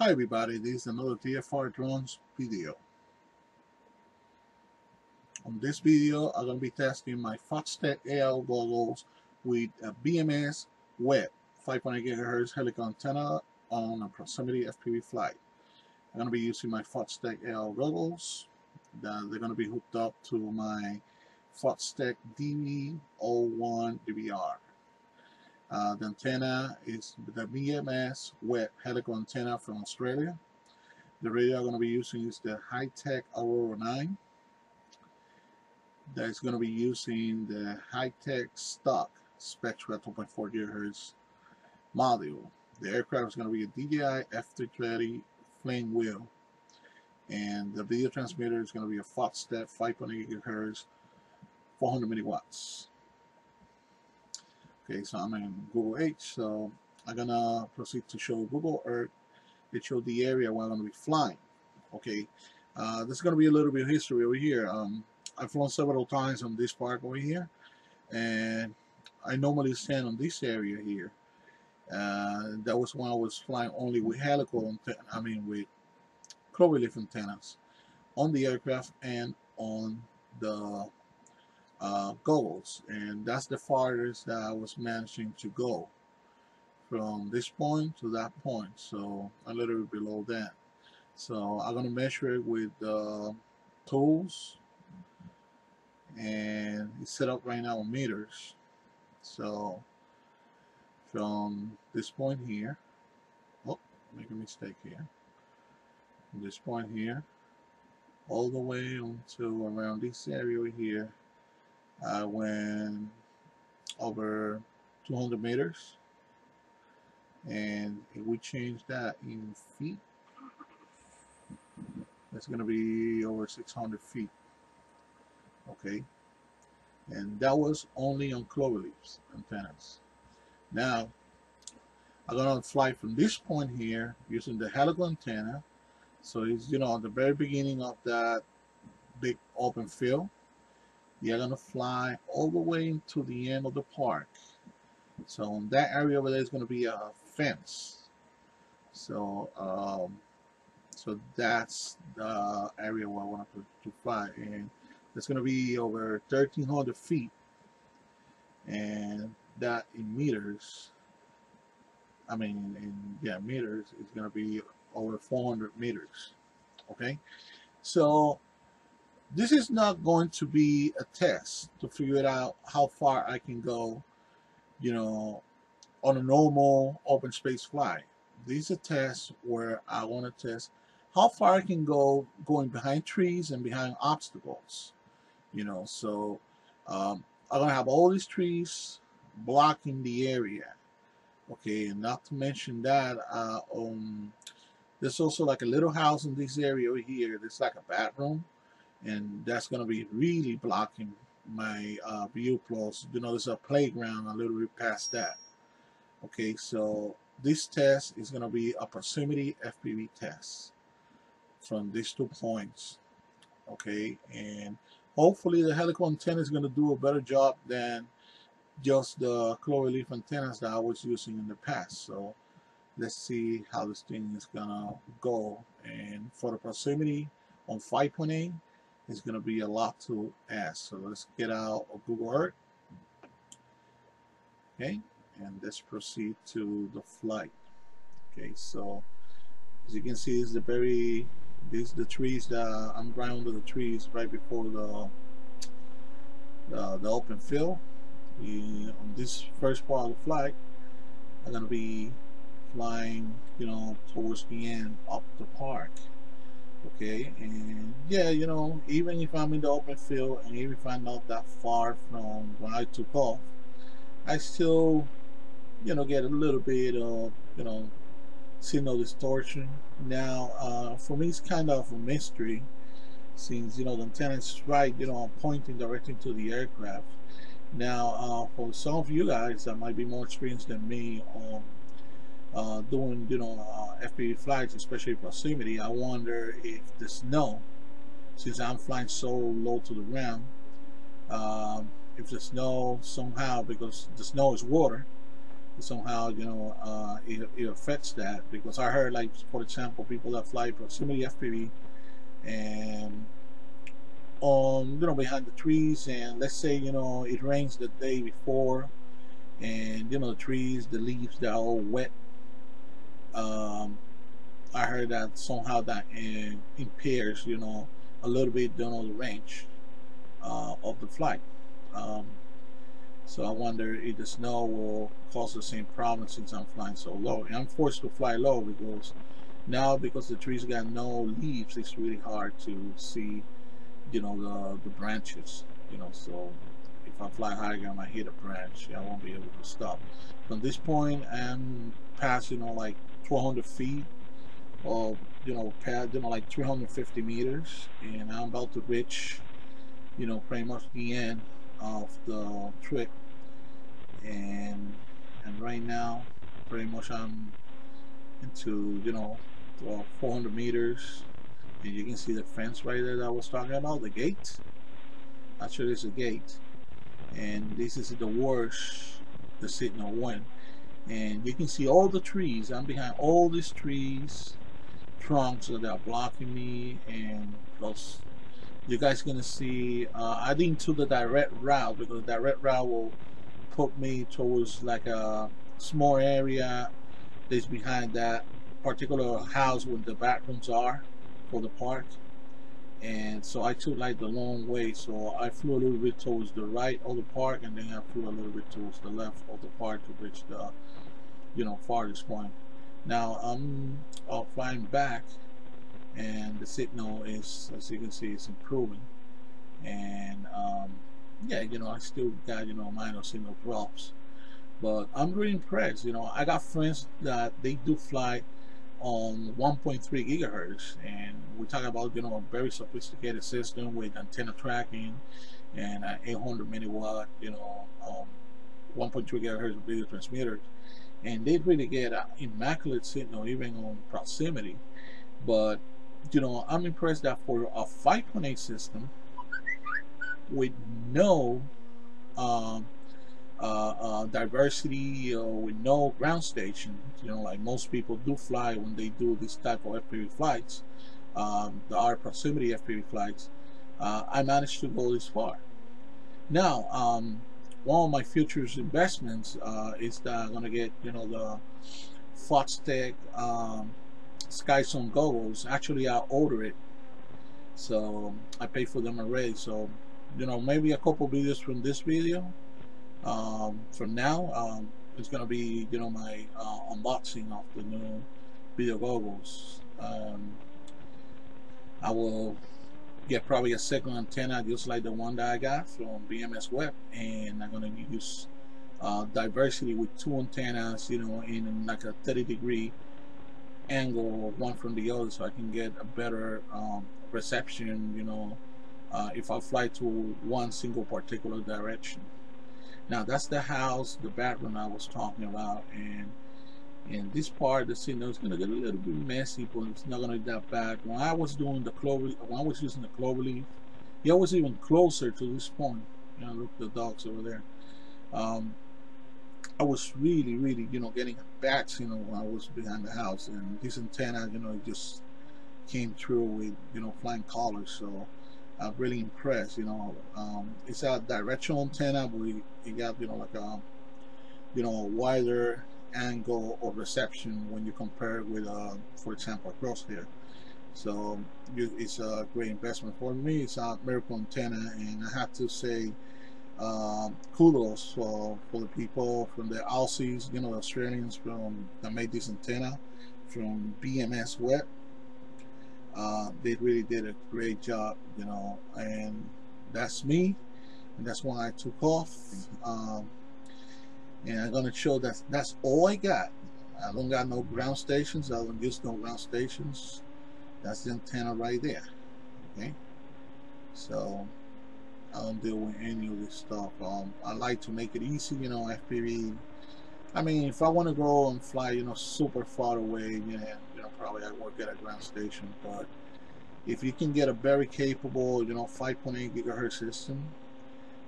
Hi everybody, this is another TFR drones video. On this video, I'm going to be testing my Foxtech AIO goggles with a BMSweb 5.8 GHz helical antenna on a proximity FPV flight. I'm going to be using my Foxtech AIO goggles. They're going to be hooked up to my Foxtech DV01 DVR. The antenna is the BMSweb helical antenna from Australia. The radio I'm going to be using is the HITEC Aurora 9. That is going to be using the HITEC Spectra 2.4 GHz module. The aircraft is going to be a DJI F330 flame wheel, and the video transmitter is going to be a Foxtech 5.8 GHz 400 milliwatts. Okay, so I'm in Google H, so I'm gonna proceed to show Google Earth. It showed the area where I'm gonna be flying. Okay, this is gonna be a little bit of history over here. I've flown several times on this park over here, and I normally stand on this area here. That was when I was flying only with helical antenna, with cloverleaf antennas on the aircraft and on the goggles, and that's the farthest that I was managing to go, from this point to that point, so a little bit below that. So I'm going to measure it with tools, and it's set up right now in meters. So from this point here, oh, make a mistake here, from this point here all the way until around this area over here, I went over 200 meters, and if we change that in feet, that's going to be over 600 feet. Okay, and that was only on cloverleaf antennas. Now I'm going to fly from this point here using the helical antenna. So it's, at the very beginning of that big open field. You're going to fly all the way into the end of the park. So in that area over there is going to be a fence. So so that's the area where I want to fly, and it's going to be over 1,300 feet, and that in meters, meters is going to be over 400 meters. Okay, so this is not going to be a test to figure out how far I can go, on a normal open space flight. This is a test where I want to test how far I can go going behind trees and behind obstacles. So I'm going to have all these trees blocking the area. Okay, and not to mention that there's also like a little house in this area over here. There's like a bathroom, and that's going to be really blocking my view. Plus, there's a playground a little bit past that. Okay, so this test is going to be a proximity FPV test from these 2 points. Okay, and hopefully the helical antenna is going to do a better job than just the cloverleaf antennas that I was using in the past. So let's see how this thing is going to go. And for the proximity on 5.8, it's going to be a lot to ask. So let's get out of Google Earth. Okay, and let's proceed to the flight. Okay, so as you can see, this is the trees that I'm right under the trees right before the open field. On this first part of the flight, I'm going to be flying, towards the end of the park. Okay, and yeah, even if I'm in the open field and even if I'm not that far from when I took off, I still, get a little bit of, signal distortion. Now, for me, it's kind of a mystery, since, the antenna is right, pointing directly to the aircraft. Now, for some of you guys that might be more experienced than me on doing, FPV flights, especially proximity, I wonder if the snow, since I'm flying so low to the ground, if the snow somehow, because the snow is water, somehow, it affects that, because I heard, like, for example, people that fly proximity FPV and behind the trees, and let's say, it rains the day before, and the trees, the leaves, they're all wet. I heard that somehow that impairs, a little bit, the range of the flight. So I wonder if the snow will cause the same problem, since I'm flying so low. And I'm forced to fly low because now, because the trees got no leaves, it's really hard to see, the branches. So if I fly higher, I might hit a branch. I won't be able to stop. From this point, I'm past, like 1,200 feet, or past, like 350 meters, and I'm about to reach, pretty much the end of the trip. And right now, pretty much I'm into 400 meters, and you can see the fence right there that I was talking about, the gate. Actually, it's a gate, and this is the worst the signal went. And you can see all the trees. I'm behind all these trees, trunks that are blocking me, and plus you guys gonna see I didn't do the direct route, because the direct route will put me towards like a small area that's behind that particular house where the bathrooms are for the park. And so I took like the long way, so I flew a little bit towards the right of the park, and then I flew a little bit towards the left of the park to reach the farthest point. Now I'm flying back, and the signal is, as you can see, it's improving. And yeah, I still got minor signal drops, but I'm really impressed. I got friends that they do fly on 1.3 gigahertz, and we're talking about a very sophisticated system with antenna tracking and 800 milliwatt 1.3 gigahertz video transmitters, and they really get an immaculate signal even on proximity. But I'm impressed that for a 5.8 system with no diversity, or with no ground station, like most people do fly when they do this type of FPV flights, the R proximity FPV flights, I managed to go this far. Now, one of my future investments is that I'm gonna get the Foxtech SkyZone goggles. Actually, I ordered it, so I paid for them already. So maybe a couple videos from this video. From now, it's gonna be my unboxing of the new video goggles. I will get probably a second antenna just like the one that I got from BMSweb, and I'm gonna use diversity with two antennas, in like a 30-degree angle, one from the other, so I can get a better reception, if I fly to one single particular direction. Now that's the house, the bathroom I was talking about, and in this part the signal is gonna get a little bit messy, but it's not gonna be that bad. When I was doing the clover, when I was using the clover leaf, it was even closer to this point. Look, the dogs over there. I was really, getting bad signal when I was behind the house, and this antenna, it just came through with, flying colors. So I'm really impressed. It's a directional antenna, but it got, like a, wider angle of reception when you compare it with, for example, a crosshair. So it's a great investment for me. It's a miracle antenna, and I have to say kudos for the people from the Aussies, Australians that made this antenna from BMSweb. They really did a great job, and that's me, and that's why I took off. And I'm gonna show that's all I got. I don't got no ground stations. I don't use no ground stations. That's the antenna right there. Okay, so I don't deal with any of this stuff. I like to make it easy, FPV. I mean, if I want to go and fly, super far away, probably I would get a ground station. But if you can get a very capable, 5.8 gigahertz system,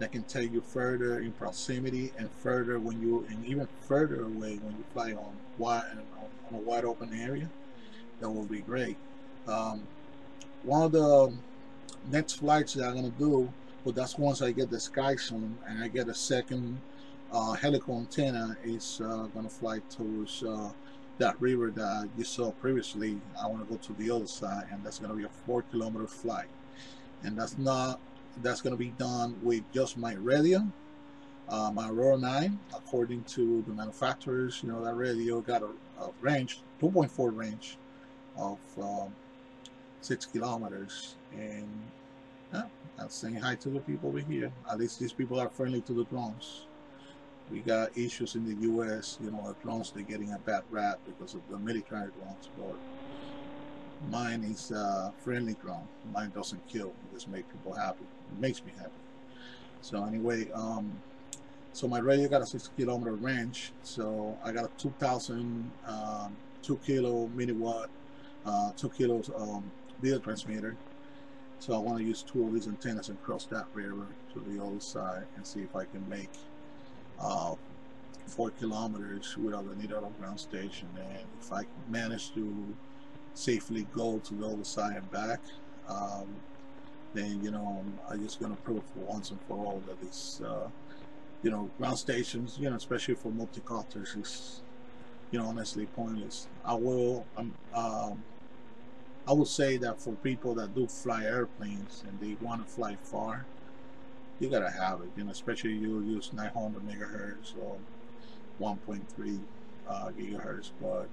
that can take you further in proximity and further when you, and even further away when you fly on a wide open area. That will be great. One of the next flights that I'm gonna do, but that's once I get the sky zone and I get a second helical antenna, is gonna fly towards that river that you saw previously. I want to go to the other side, and that's gonna be a 4-kilometer flight, and that's gonna be done with just my radio, my Aurora 9. According to the manufacturers, that radio got a range, 2.4 range of 6 kilometers, and yeah, I'm saying hi to the people over here. At least these people are friendly to the drones. We got issues in the U.S., the drones, they're getting a bad rap because of the military drones, but mine is a friendly drone. Mine doesn't kill, it just makes people happy. It makes me happy. So anyway, so my radio got a 6-kilometer range, so I got a 2,000 2-kilo milliwatt 2 kilos video transmitter. So I want to use 2 of these antennas and cross that river to the other side and see if I can make 4 kilometers without the need of a ground station. And if I manage to safely go to the other side and back, then I'm just going to prove for once and for all that this ground stations, especially for multicopters, is honestly pointless. I will say that for people that do fly airplanes and they want to fly far, you gotta have it, especially you use 900 megahertz or 1.3 gigahertz. But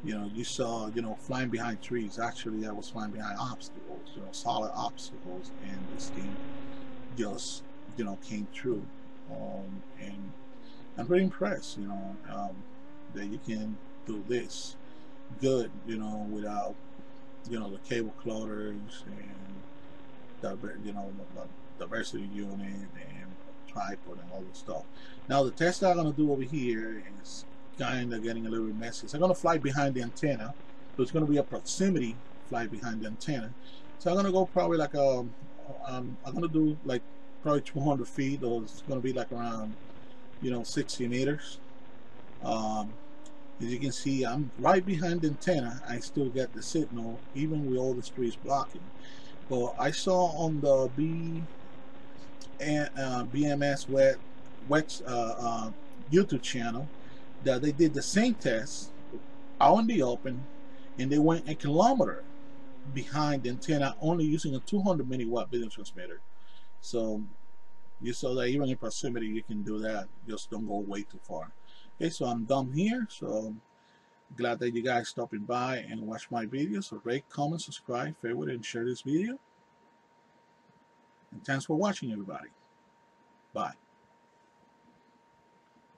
you saw, flying behind trees. Actually, I was flying behind obstacles, solid obstacles, and this thing just came through. And I'm pretty impressed, that you can do this good, without the cable clutters and the diversity unit and tripod and all this stuff. Now the test I'm going to do over here is kind of getting a little bit messy. So I'm going to fly behind the antenna, so it's going to be a proximity fly behind the antenna. So I'm going to go probably like I'm going to do like probably 200 feet, or it's going to be like around 60 meters. As you can see, I'm right behind the antenna. I still get the signal even with all the trees blocking. But I saw on the BMSweb YT YouTube channel that they did the same test out in the open, and they went 1 kilometer behind the antenna only using a 200 milliwatt video transmitter. So you saw that even in proximity you can do that. Just don't go way too far. Okay, so I'm done here. So glad that you guys stopping by and watch my videos. So rate, comment, subscribe, favorite, and share this video. And thanks for watching, everybody. Bye.